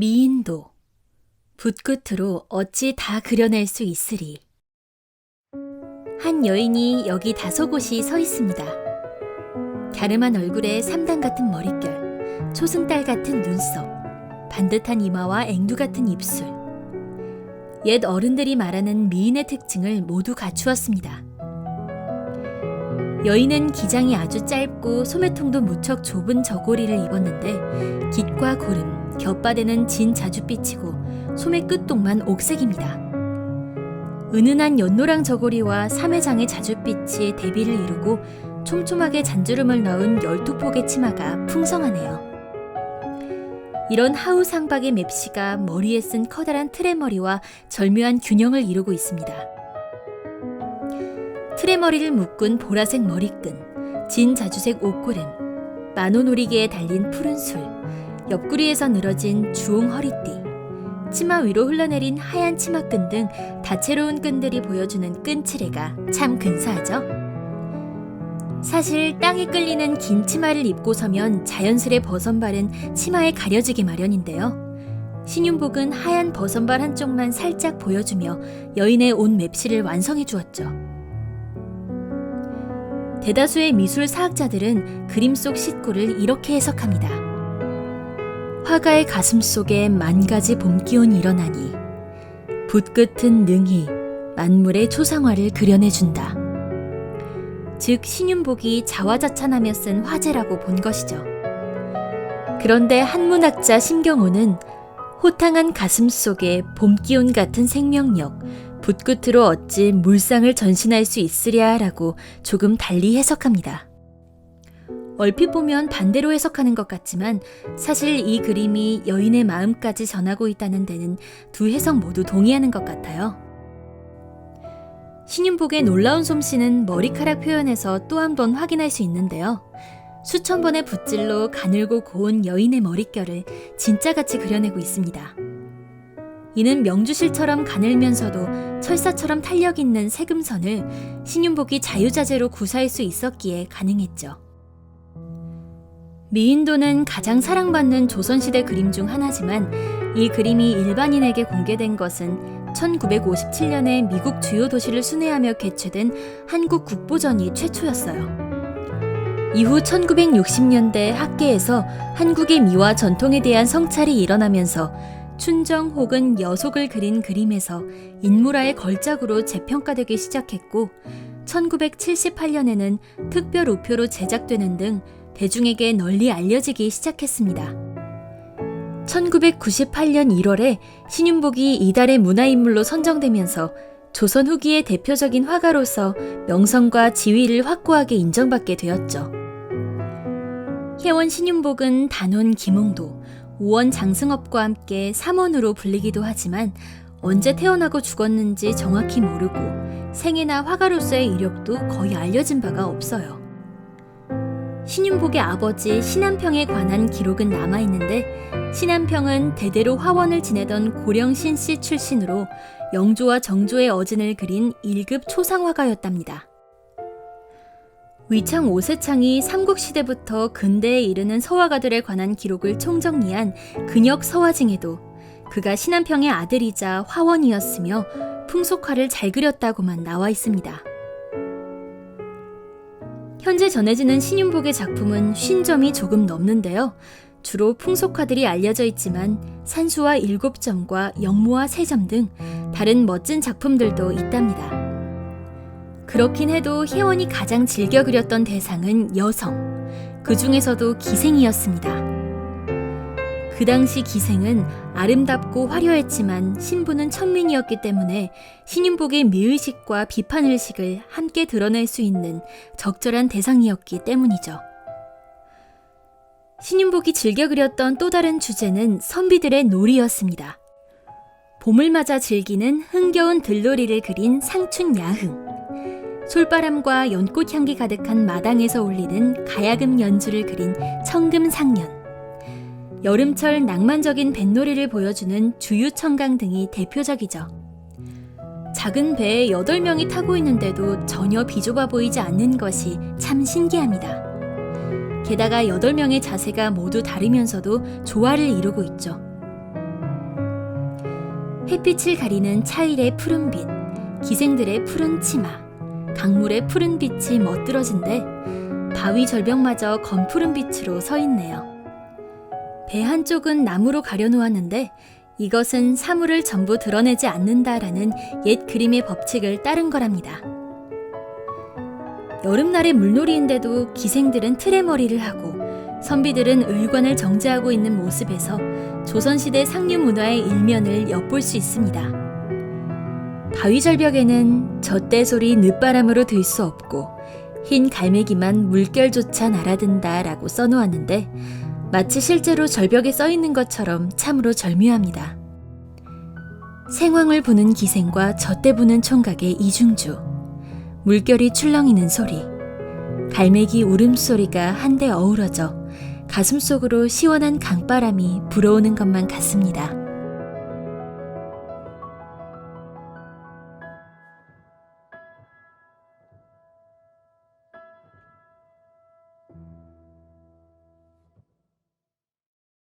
미인도 붓끝으로 어찌 다 그려낼 수 있으리. 한 여인이 여기 5곳이 서 있습니다. 갸름한 얼굴에 삼단 같은 머릿결, 초승달 같은 눈썹, 반듯한 이마와 앵두 같은 입술. 옛 어른들이 말하는 미인의 특징을 모두 갖추었습니다. 여인은 기장이 아주 짧고 소매통도 무척 좁은 저고리를 입었는데 깃과 고름, 곁바디는 진 자줏빛이고 소매 끝동만 옥색입니다. 은은한 연노랑 저고리와 3회장의 자줏빛이 대비를 이루고 촘촘하게 잔주름을 넣은 12폭의 치마가 풍성하네요. 이런 하우상박의 맵시가 머리에 쓴 커다란 트레머리와 절묘한 균형을 이루고 있습니다. 트레머리를 묶은 보라색 머리끈, 진 자주색 옷고름, 만호놀이개에 달린 푸른 술, 옆구리에서 늘어진 주홍 허리띠, 치마 위로 흘러내린 하얀 치마끈 등 다채로운 끈들이 보여주는 끈치레가 참 근사하죠? 사실 땅에 끌리는 긴 치마를 입고 서면 자연스레 버선발은 치마에 가려지기 마련인데요. 신윤복은 하얀 버선발 한쪽만 살짝 보여주며 여인의 옷 맵시를 완성해 주었죠. 대다수의 미술 사학자들은 그림 속 시구를 이렇게 해석합니다. 화가의 가슴 속에 만가지 봄기운이 일어나니 붓끝은 능히 만물의 초상화를 그려내준다. 즉 신윤복이 자화자찬하며 쓴 화제라고 본 것이죠. 그런데 한문학자 심경호는 호탕한 가슴 속에 봄기운 같은 생명력, 붓끝으로 어찌 물상을 전신할 수 있으랴 라고 조금 달리 해석합니다. 얼핏 보면 반대로 해석하는 것 같지만 사실 이 그림이 여인의 마음까지 전하고 있다는 데는 두 해석 모두 동의하는 것 같아요. 신윤복의 놀라운 솜씨는 머리카락 표현에서 또 한 번 확인할 수 있는데요. 수천 번의 붓질로 가늘고 고운 여인의 머릿결을 진짜같이 그려내고 있습니다. 이는 명주실처럼 가늘면서도 철사처럼 탄력 있는 세금선을 신윤복이 자유자재로 구사할 수 있었기에 가능했죠. 미인도는 가장 사랑받는 조선시대 그림 중 하나지만 이 그림이 일반인에게 공개된 것은 1957년에 미국 주요 도시를 순회하며 개최된 한국 국보전이 최초였어요. 이후 1960년대 학계에서 한국의 미와 전통에 대한 성찰이 일어나면서 춘정 혹은 여속을 그린 그림에서 인물화의 걸작으로 재평가되기 시작했고 1978년에는 특별 우표로 제작되는 등 대중에게 널리 알려지기 시작했습니다. 1998년 1월에 신윤복이 이달의 문화인물로 선정되면서 조선 후기의 대표적인 화가로서 명성과 지위를 확고하게 인정받게 되었죠. 혜원 신윤복은 단원 김홍도, 우원 장승업과 함께 삼원으로 불리기도 하지만 언제 태어나고 죽었는지 정확히 모르고 생애나 화가로서의 이력도 거의 알려진 바가 없어요. 신윤복의 아버지 신한평에 관한 기록은 남아있는데 신한평은 대대로 화원을 지내던 고령 신씨 출신으로 영조와 정조의 어진을 그린 1급 초상화가였답니다. 위창 오세창이 삼국시대부터 근대에 이르는 서화가들에 관한 기록을 총정리한 근역 서화징에도 그가 신한평의 아들이자 화원이었으며 풍속화를 잘 그렸다고만 나와 있습니다. 현재 전해지는 신윤복의 작품은 50점이 조금 넘는데요. 주로 풍속화들이 알려져 있지만 산수와 7점과 영모와 3점 등 다른 멋진 작품들도 있답니다. 그렇긴 해도 혜원이 가장 즐겨 그렸던 대상은 여성, 그 중에서도 기생이었습니다. 그 당시 기생은 아름답고 화려했지만 신부는 천민이었기 때문에 신윤복의 미의식과 비판의식을 함께 드러낼 수 있는 적절한 대상이었기 때문이죠. 신윤복이 즐겨 그렸던 또 다른 주제는 선비들의 놀이였습니다. 봄을 맞아 즐기는 흥겨운 들놀이를 그린 상춘야흥, 솔바람과 연꽃 향기 가득한 마당에서 울리는 가야금 연주를 그린 청금상년, 여름철 낭만적인 뱃놀이를 보여주는 주유청강 등이 대표적이죠. 작은 배에 8명이 타고 있는데도 전혀 비좁아 보이지 않는 것이 참 신기합니다. 게다가 8명의 자세가 모두 다르면서도 조화를 이루고 있죠. 햇빛을 가리는 차일의 푸른빛, 기생들의 푸른 치마, 강물의 푸른 빛이 멋들어진데 바위 절벽마저 검푸른 빛으로 서 있네요. 배 한쪽은 나무로 가려놓았는데 이것은 사물을 전부 드러내지 않는다라는 옛 그림의 법칙을 따른 거랍니다. 여름날의 물놀이인데도 기생들은 틀의 머리를 하고 선비들은 의관을 정제하고 있는 모습에서 조선시대 상류 문화의 일면을 엿볼 수 있습니다. 바위 절벽에는 젖대솔이 늦바람으로 들 수 없고 흰 갈매기만 물결조차 날아든다라고 써놓았는데 마치 실제로 절벽에 써있는 것처럼 참으로 절묘합니다. 생황을 부는 기생과 젖대 부는 총각의 이중주, 물결이 출렁이는 소리, 갈매기 울음소리가 한데 어우러져 가슴속으로 시원한 강바람이 불어오는 것만 같습니다.